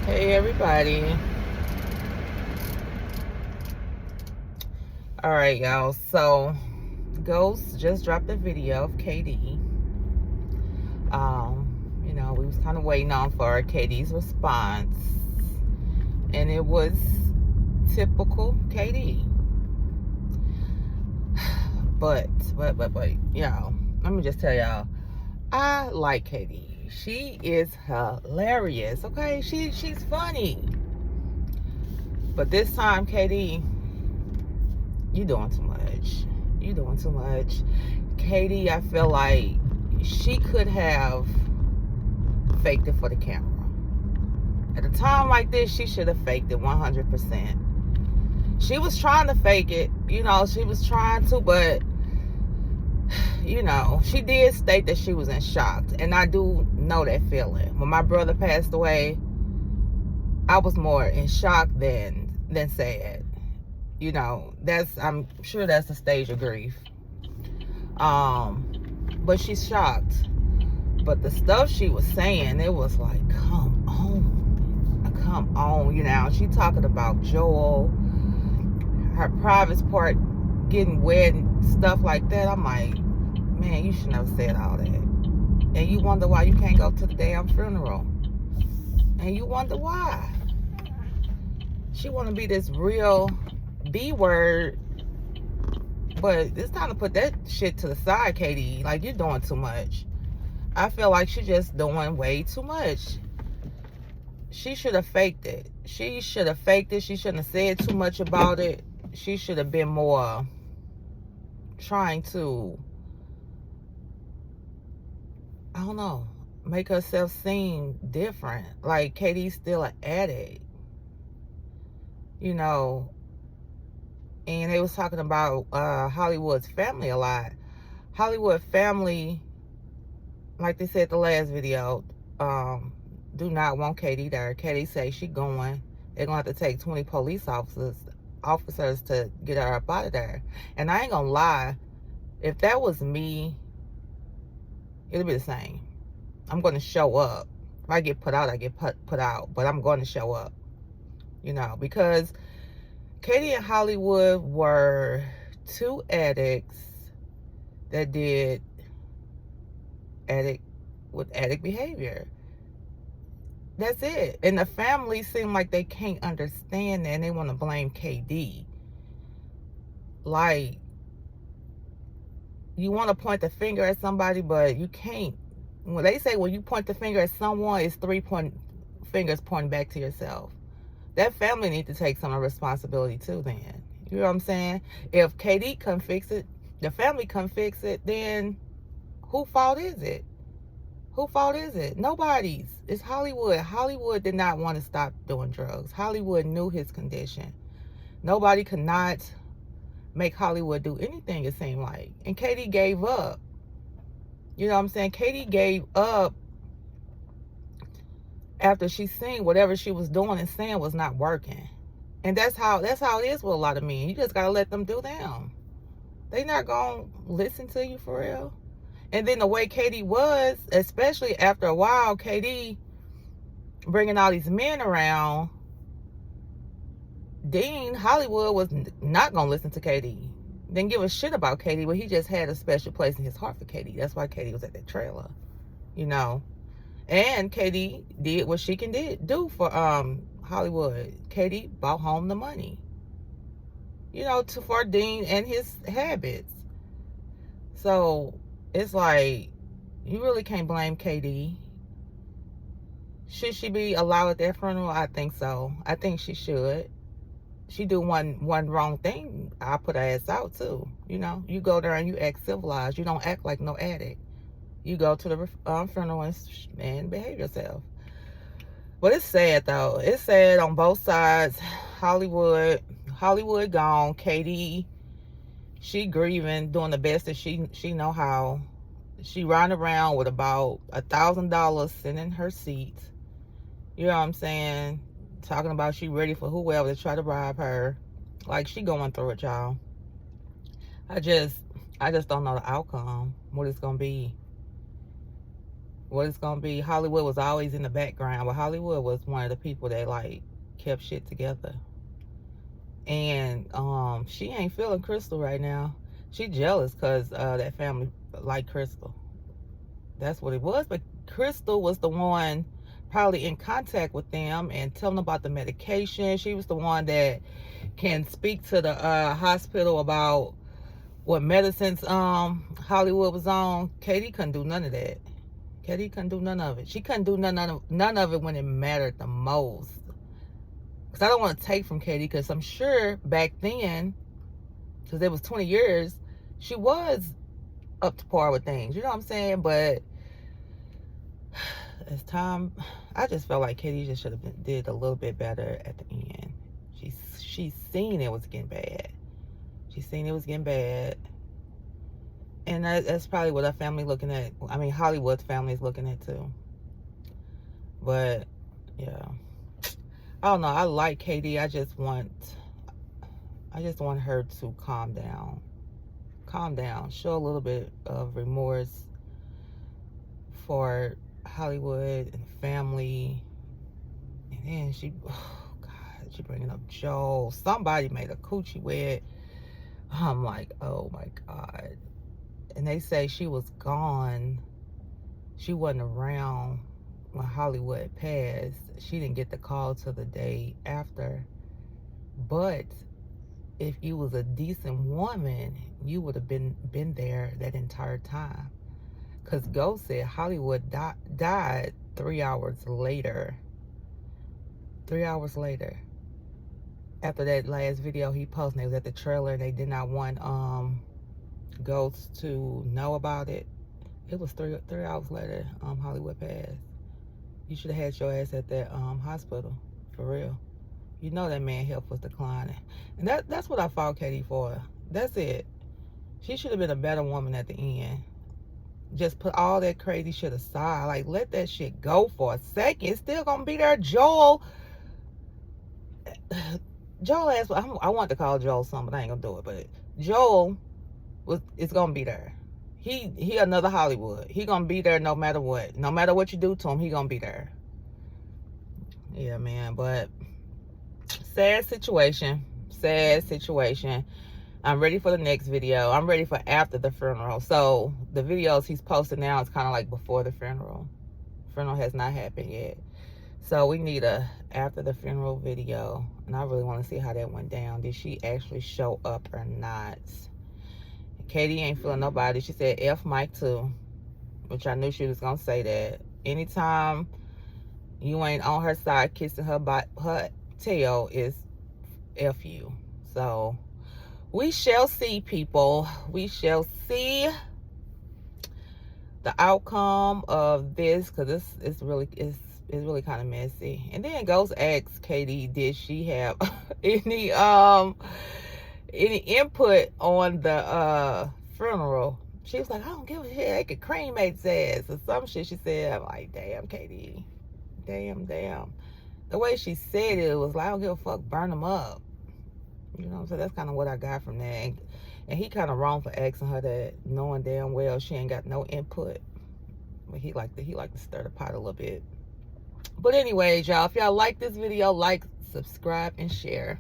Hey everybody. Alright y'all, so Ghost just dropped a video of KD. We was kind of waiting on for KD's response, and it was typical KD. But y'all, let me just tell y'all, I like KD. She is hilarious, okay? She's funny. But this time, KD, you doing too much. You doing too much. KD, I feel like she could have faked it for the camera. At a time like this, she should have faked it 100%. She was trying to fake it, she was trying to, but she did state that she was in shock, and I do know that feeling. When my brother passed away, I was more in shock than sad. I'm sure that's a stage of grief. But she's shocked. But the stuff she was saying, it was like, come on. She talking about Joel, her private part getting wet and stuff like that. I'm like, man, you should never said all that. And you wonder why you can't go to the damn funeral. And you wonder why. She want to be this real B word, but it's time to put that shit to the side, KD. Like, you're doing too much. I feel like she's just doing way too much. She should have faked it. She shouldn't have said too much about it. She should have been more trying to, I don't know, make herself seem different. Like, KD's still an addict. And they was talking about Hollywood's family a lot. Hollywood family, like they said the last video, do not want KD there. KD say she going. They're gonna have to take 20 police officers to get her up out of there. And I ain't gonna lie, if that was me, it'll be the same. I'm gonna show up. If I get put out, I get put out. But I'm going to show up. Because KD and Hollywood were two addicts that did addict behavior. That's it. And the family seem like they can't understand that, and they want to blame KD. Like, you want to point the finger at somebody, but you can't. When they say when you point the finger at someone, it's fingers pointing back to yourself. That family needs to take some responsibility too then. You know what I'm saying? If KD come fix it, the family come fix it, then whose fault is it? Whose fault is it? Nobody's. It's Hollywood. Hollywood did not want to stop doing drugs. Hollywood knew his condition. Nobody could not make Hollywood do anything, it seemed like. And KD gave up. You know what I'm saying? KD gave up after she seen whatever she was doing and saying was not working. And that's how it is with a lot of men. You just gotta let them do them. They not gonna listen to you for real. And then the way KD was, especially after a while, KD bringing all these men around, Dean Hollywood was not gonna listen to KD. Didn't give a shit about KD, but he just had a special place in his heart for KD. That's why KD was at that trailer, And KD did what she can do for Hollywood. KD brought home the money, for Dean and his habits. So it's like, you really can't blame KD. Should she be allowed at that funeral? I think so. I think she should. She do one wrong thing, I'll put her ass out too. You go there and you act civilized. You don't act like no addict. You go to the funeral and behave yourself. But it's sad though. It's sad on both sides. Hollywood gone. KD, she grieving, doing the best that she know how. She riding around with about $1,000 sitting in her seat. You know what I'm saying? Talking about she ready for whoever to try to bribe her. Like, she going through it, y'all. I just don't know the outcome, what it's gonna be. what it's gonna be. Hollywood was always in the background, but Hollywood was one of the people that like kept shit together. And she ain't feeling Crystal right now. She jealous because that family like Crystal. That's what it was. But Crystal was the one probably in contact with them and telling them about the medication. She was the one that can speak to the hospital about what medicines Hollywood was on. Katie couldn't do none of that. Katie couldn't do none of it. She couldn't do none of it when it mattered the most. Because I don't want to take from Katie, because I'm sure back then, because it was 20 years, she was up to par with things. You know what I'm saying? But as time, I just felt like Katie just should have did a little bit better at the end. She seen it was getting bad. She seen it was getting bad. And that's probably what our family looking at. I mean, Hollywood's family is looking at too. But, yeah. I don't know. I like Katie. I just want her to calm down. Calm down. Show a little bit of remorse for Hollywood and family. And then she bringing up Joel. Somebody made a coochie wed. I'm like, oh my God. And they say she was gone. She wasn't around when Hollywood passed. She didn't get the call till the day after. But if you was a decent woman, you would have been there that entire time. Because Ghost said Hollywood died 3 hours later. 3 hours later. After that last video he posted, it was at the trailer, and they did not want Ghost to know about it. It was 3 hours later Hollywood passed. You should have had your ass at that hospital, for real. You know that man's health was declining. And that's what I fought Katie for. That's it. She should have been a better woman at the end. Just put all that crazy shit aside. Like, let that shit go for a second. It's still gonna be there. Joel asked, I want to call Joel something, but I ain't gonna do it. But Joel is gonna be there. He another Hollywood. He gonna be there no matter what. No matter what you do to him, he gonna be there. Yeah, man. But sad situation. I'm ready for the next video. I'm ready for after the funeral. So the videos he's posting now is kind of like before the funeral. Funeral has not happened yet. So we need a after the funeral video. And I really want to see how that went down. Did she actually show up or not? Katie ain't feeling nobody. She said F Mike too. Which I knew she was going to say that. Anytime you ain't on her side kissing her tail is F you. So we shall see, people. We shall see the outcome of this, because it's really kind of messy. And then Ghost asked Katie, did she have any input on the funeral? She was like, I don't give a shit. They could cremate his ass or some shit. She said, I'm like, damn, Katie. Damn. The way she said it was like, I don't give a fuck, burn them up. You know what I'm saying? That's kind of what I got from that. And he kind of wrong for asking her that, knowing damn well she ain't got no input. But he like to stir the pot a little bit. But anyways, y'all, if y'all like this video, like, subscribe, and share.